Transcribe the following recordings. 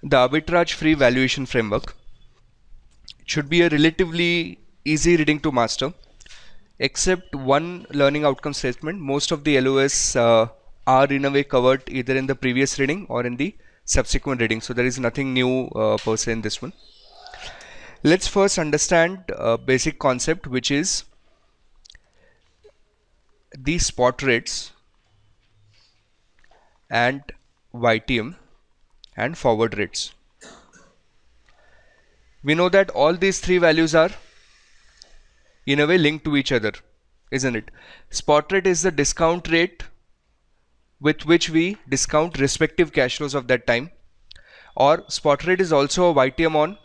the arbitrage free valuation framework. It should be a relatively easy reading to master, except one learning outcome statement. Most of the LOS are in a way covered either in the previous reading or in the subsequent reading, so there is nothing new per se in this one. Let's first understand a basic concept, which is the spot rates and YTM and forward rates. We know that all these three values are in a way linked to each other, isn't it? Spot rate is the discount rate with which we discount respective cash flows of that time, or spot rate is also a YTM on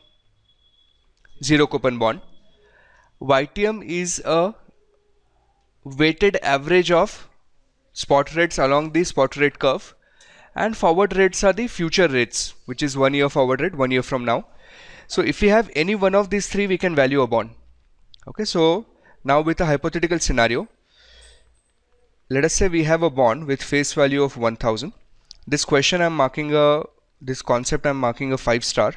zero coupon bond. YTM is a weighted average of spot rates along the spot rate curve, and forward rates are the future rates, which is 1 year forward rate 1 year from now. So if we have any one of these three, we can value a bond. Okay, so now with a hypothetical scenario, let us say we have a bond with face value of 1000. This question I'm marking this concept I'm marking a 5-star.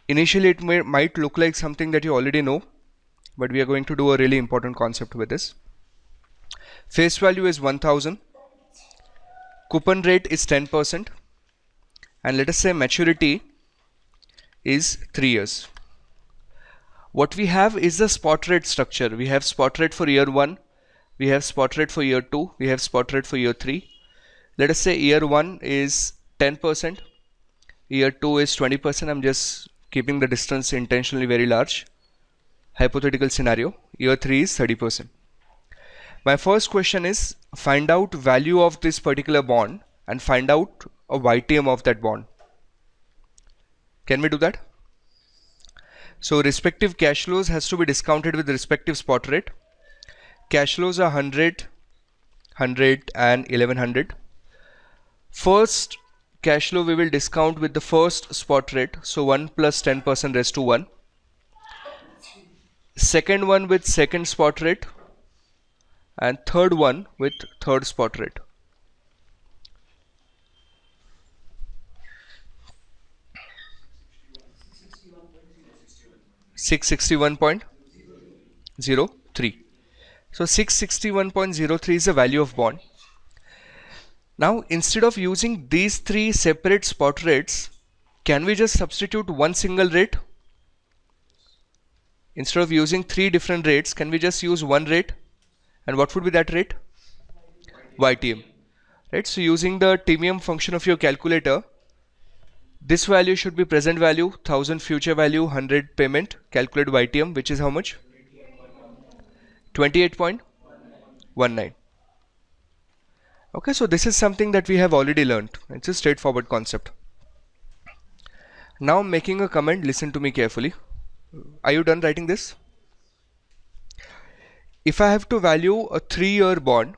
Initially it might look like something that you already know, but we are going to do a really important concept with this. Face value is 1000, coupon rate is 10%, and let us say maturity is 3 years. What we have is the spot rate structure. We have spot rate for year 1, we have spot rate for year 2, we have spot rate for year 3. Let us say year 1 is 10%, year 2 is 20%. I'm just keeping the distance intentionally very large. Hypothetical scenario, year 3 is 30%. My first question is find out value of this particular bond and find out a YTM of that bond. Can we do that? So respective cash flows has to be discounted with the respective spot rate. Cash flows are 100, 100 and 1100. First cash flow we will discount with the first spot rate, so 1 plus 10% raised to 1. Second one with second spot rate, and third one with third spot rate. $661.03. So 661.03 is the value of bond. Now instead of using these three separate spot rates, can we just substitute one single rate? Instead of using three different rates, can we just use one rate? And what would be that rate? YTM. Right? So using the TMM function of your calculator, this value should be present value, 1000 future value, 100 payment, calculate YTM, which is how much? 28.19. Okay, so this is something that we have already learned. It's a straightforward concept. Now I'm making a comment, listen to me carefully. Are you done writing this? If I have to value a 3-year bond,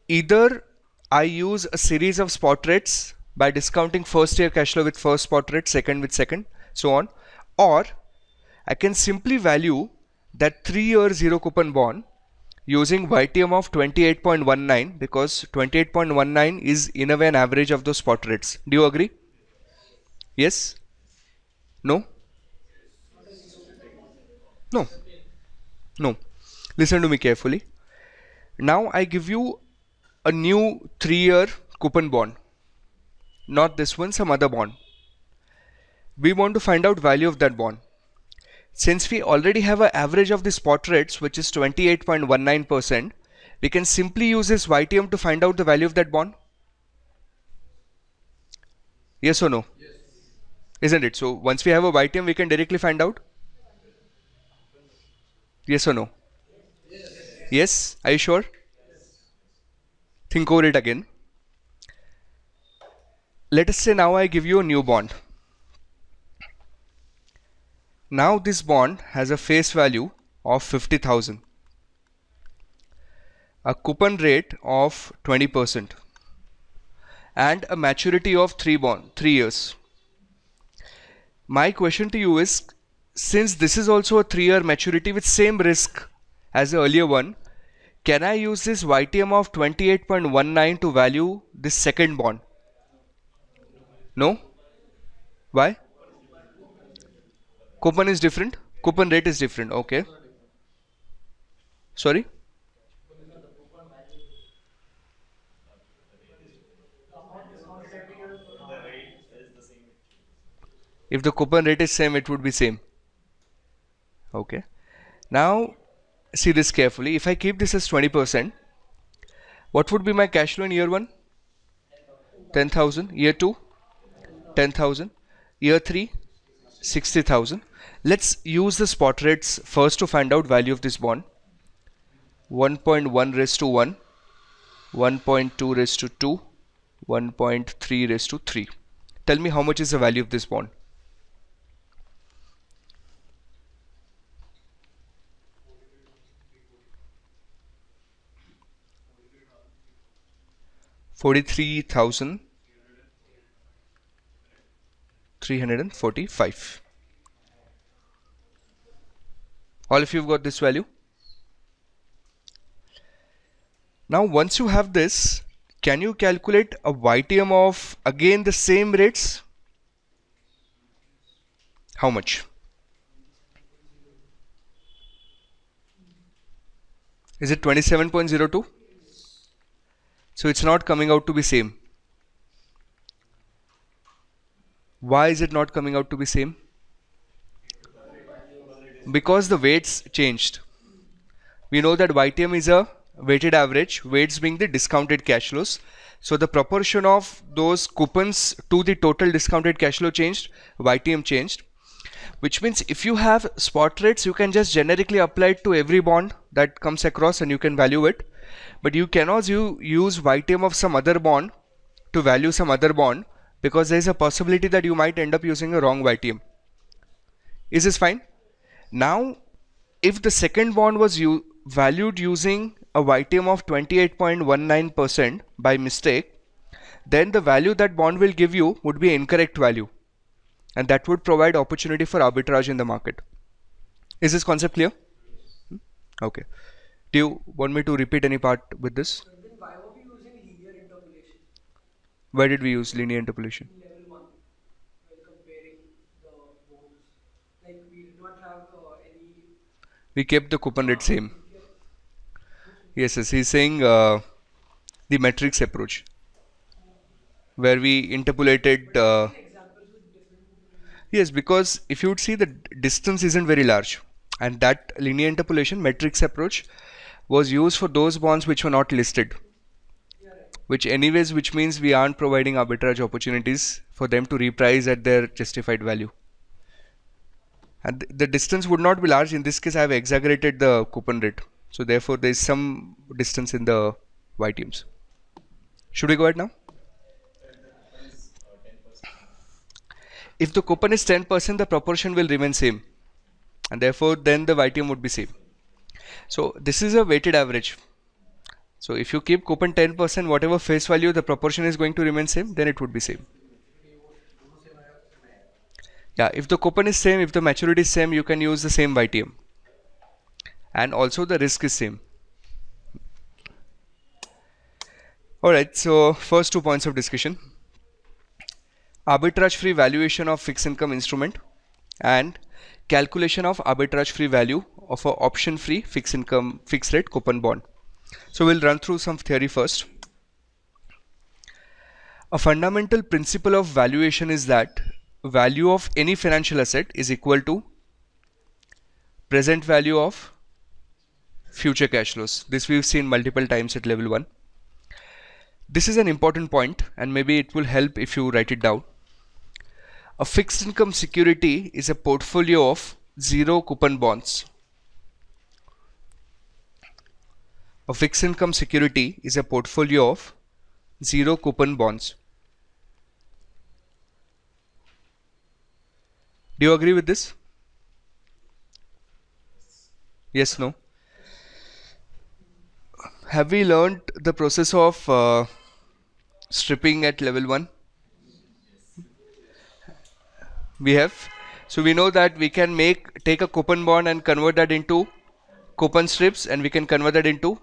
either I use a series of spot rates by discounting first year cash flow with first spot rate, second with second, so on, or I can simply value that 3-year zero coupon bond using YTM of 28.19, because 28.19 is in a way an average of those spot rates. Do you agree? Yes? No? No. No. Listen to me carefully. Now I give you a new 3-year coupon bond. Not this one, some other bond. We want to find out value of that bond. Since we already have an average of the spot rates, which is 28.19%, we can simply use this YTM to find out the value of that bond. Yes or no? Yes. Isn't it? So once we have a YTM, we can directly find out. Yes or no? Yes. Yes? Are you sure? Yes. Think over it again. Let us say now I give you a new bond. Now this bond has a face value of 50,000, a coupon rate of 20%, and a maturity of 3 years. My question to you is, since this is also a 3-year maturity with same risk as the earlier one, can I use this YTM of 28.19 to value this second bond? No? Why? Coupon is different? Coupon rate is different. Okay. Sorry? If the coupon rate is same, it would be same. Okay. Now, see this carefully. If I keep this as 20%, what would be my cash flow in year 1? 10,000. Year 2? 10,000. Year 3? 60,000. Let's use the spot rates first to find out value of this bond. 1.1 raised to 1, 1.2 raised to 2, 1.3 raised to 3. Tell me how much is the value of this bond. $43,345. All of you have got this value. Now once you have this, can you calculate a YTM of again the same rates? How much? Is it 27.02? So it's not coming out to be same. Why is it not coming out to be same? Because the weights changed. We know that YTM is a weighted average, weights being the discounted cash flows. So the proportion of those coupons to the total discounted cash flow changed, YTM changed. Which means if you have spot rates, you can just generically apply it to every bond that comes across and you can value it. But you cannot use YTM of some other bond to value some other bond, because there is a possibility that you might end up using a wrong YTM. Is this fine? Now, if the second bond was valued using a YTM of 28.19% by mistake, then the value that bond will give you would be an incorrect value, and that would provide opportunity for arbitrage in the market. Is this concept clear? Okay. Do you want me to repeat any part with this? Then why were we using linear interpolation? Why did we use linear interpolation? In level 1, while comparing the bonds. Like we did not have any. We kept the coupon rate same. Yes, he's saying the matrix approach, where we interpolated. Examples with different. Yes, because if you would see, the distance isn't very large, and that linear interpolation matrix approach was used for those bonds which were not listed. Yeah, right. Which means we aren't providing arbitrage opportunities for them to reprice at their justified value. And the distance would not be large. In this case, I have exaggerated the coupon rate. So therefore, there is some distance in the YTMs. Should we go ahead now? If the coupon is 10%, the proportion will remain same. And therefore, then the YTM would be same. So this is a weighted average. So if you keep coupon 10%, whatever face value, the proportion is going to remain same, then it would be same. Yeah, if the coupon is same, if the maturity is same, you can use the same YTM. And also the risk is same. Alright, so first 2 points of discussion. Arbitrage free valuation of fixed income instrument and calculation of arbitrage free value of a option free fixed rate coupon bond. So we'll run through some theory first. A fundamental principle of valuation is that value of any financial asset is equal to present value of future cash flows. This we've seen multiple times at level 1. This is an important point, and maybe it will help if you write it down. A fixed income security is a portfolio of zero coupon bonds. A fixed income security is a portfolio of zero coupon bonds. Do you agree with this? Yes, no? Have we learned the process of stripping at level 1? We have. So we know that we can take a coupon bond and convert that into coupon strips, and we can convert that into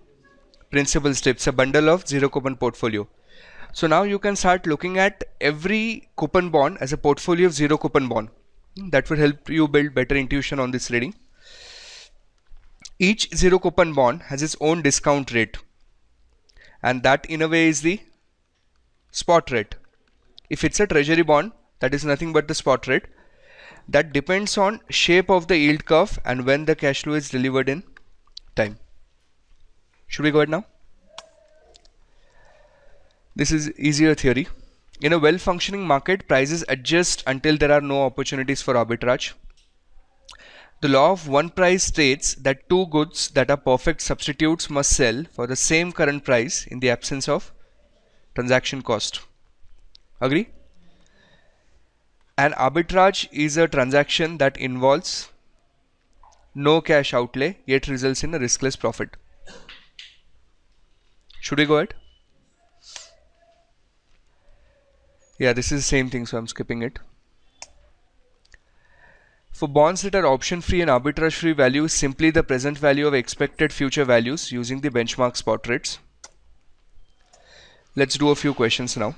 principal strips, a bundle of zero coupon portfolio. So now you can start looking at every coupon bond as a portfolio of zero coupon bond. That will help you build better intuition on this trading. Each zero coupon bond has its own discount rate, and that in a way is the spot rate. If it's a treasury bond, that is nothing but the spot rate. That depends on shape of the yield curve and when the cash flow is delivered in time. Should we go ahead now? This is easier theory. In a well-functioning market, prices adjust until there are no opportunities for arbitrage. The law of one price states that two goods that are perfect substitutes must sell for the same current price in the absence of transaction cost. Agree? An arbitrage is a transaction that involves no cash outlay yet results in a riskless profit. Should we go ahead? Yeah, this is the same thing, so I'm skipping it. For bonds that are option free and arbitrage free, value is simply the present value of expected future values using the benchmark spot rates. Let's do a few questions now.